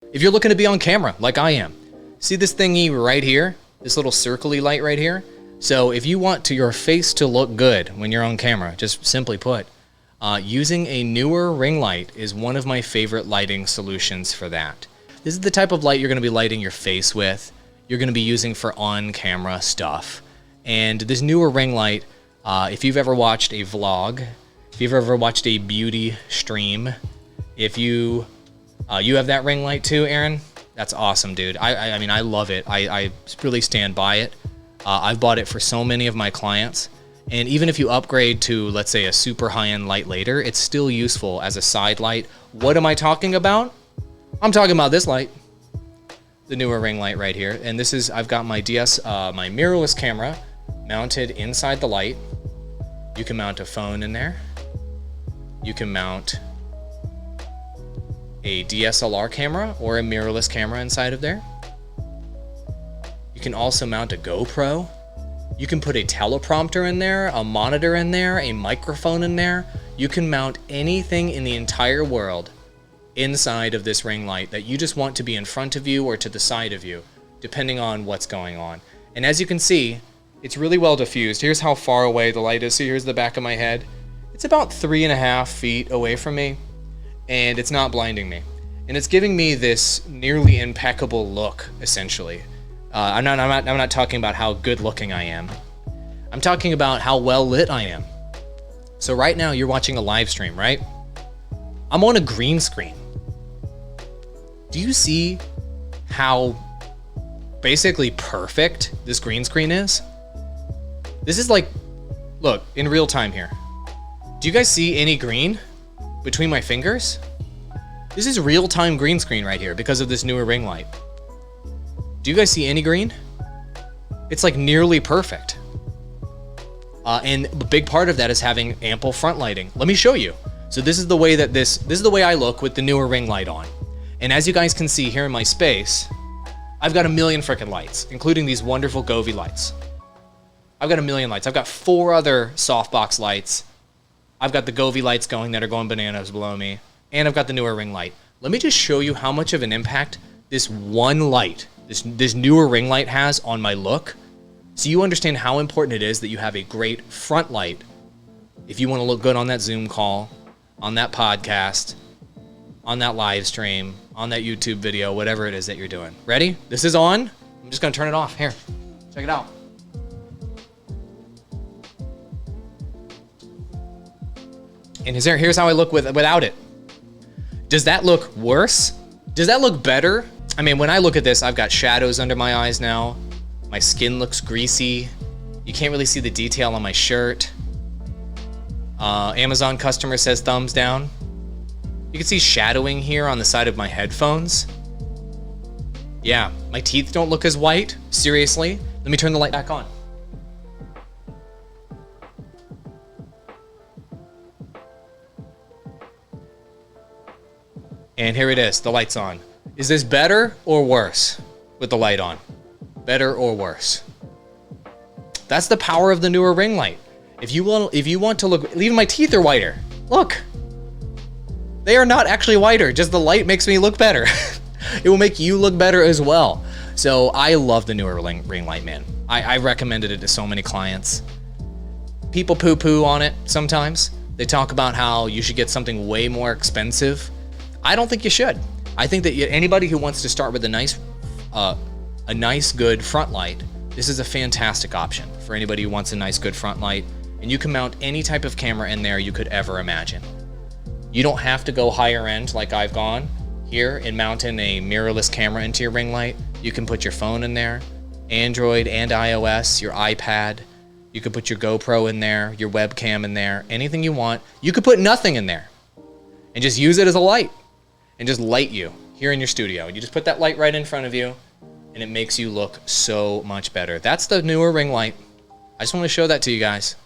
If you're looking to be on camera like I am, see this thingy right here? This little circly light right here? So if you want your face to look good when you're on camera, just simply put, using a newer ring light is one of my favorite lighting solutions for that. This is the type of light you're going to be lighting your face with. You're going to be using for on-camera stuff. And this newer ring light, if you've ever watched a vlog, if you've ever watched a beauty stream, if you have that ring light too, Aaron, that's awesome, dude. I mean, I love it. I really stand by it. I've bought it for so many of my clients. And even if you upgrade to, let's say, a super high-end light later, it's still useful as a side light. What am I talking about? I'm talking about this light, the newer ring light right here. And this is, I've got my my mirrorless camera mounted inside the light. You can mount a phone in there. You can mount a DSLR camera or a mirrorless camera inside of there. You can also mount a GoPro. You can put a teleprompter in there, a monitor in there, a microphone in there. You can mount anything in the entire world inside of this ring light that you just want to be in front of you or to the side of you, depending on what's going on. And as you can see, it's really well diffused. Here's how far away the light is. So here's the back of my head. It's about 3.5 feet away from me, and it's not blinding me. And it's giving me this nearly impeccable look, essentially. I'm not talking about how good looking I am. I'm talking about how well lit I am. So right now you're watching a live stream, right? I'm on a green screen. Do you see how basically perfect this green screen is? This is like, look, in real time here. Do you guys see any green between my fingers? This is real-time green screen right here because of this newer ring light. Do you guys see any green? It's like nearly perfect. And a big part of that is having ample front lighting. Let me show you. So this is the way that this is the way I look with the newer ring light on. And as you guys can see here in my space, I've got a million freaking lights, including these wonderful Govee lights. I've got a million lights. I've got 4 other softbox lights. I've got the Govee lights going that are going bananas below me. And I've got the newer ring light. Let me just show you how much of an impact this one light, this newer ring light has on my look. So you understand how important it is that you have a great front light if you want to look good on that Zoom call, on that podcast, on that live stream, on that YouTube video, whatever it is that you're doing. Ready? This is on. I'm just going to turn it off. Here, check it out. And here's how I look without it. Does that look worse? Does that look better? I mean, when I look at this, I've got shadows under my eyes now. My skin looks greasy. You can't really see the detail on my shirt. Amazon customer says thumbs down. You can see shadowing here on the side of my headphones. Yeah, my teeth don't look as white. Seriously. Let me turn the light back on. And here it is, the light's on. Is this better or worse with the light on? Better or worse? That's the power of the newer ring light. If you want to look, even my teeth are whiter. Look, they are not actually whiter, just the light makes me look better. It will make you look better as well. So I love the newer ring light, man. I recommended it to so many clients. People poo-poo on it sometimes. They talk about how you should get something way more expensive. I don't think you should. I think that anybody who wants to start with a nice, good front light, this is a fantastic option for anybody who wants a nice, good front light. And you can mount any type of camera in there you could ever imagine. You don't have to go higher end like I've gone here and mounting a mirrorless camera into your ring light. You can put your phone in there, Android and iOS, your iPad. You could put your GoPro in there, your webcam in there, anything you want. You could put nothing in there and just use it as a light. And just light you here in your studio. You just put that light right in front of you, and it makes you look so much better. That's the newer ring light. I just want to show that to you guys.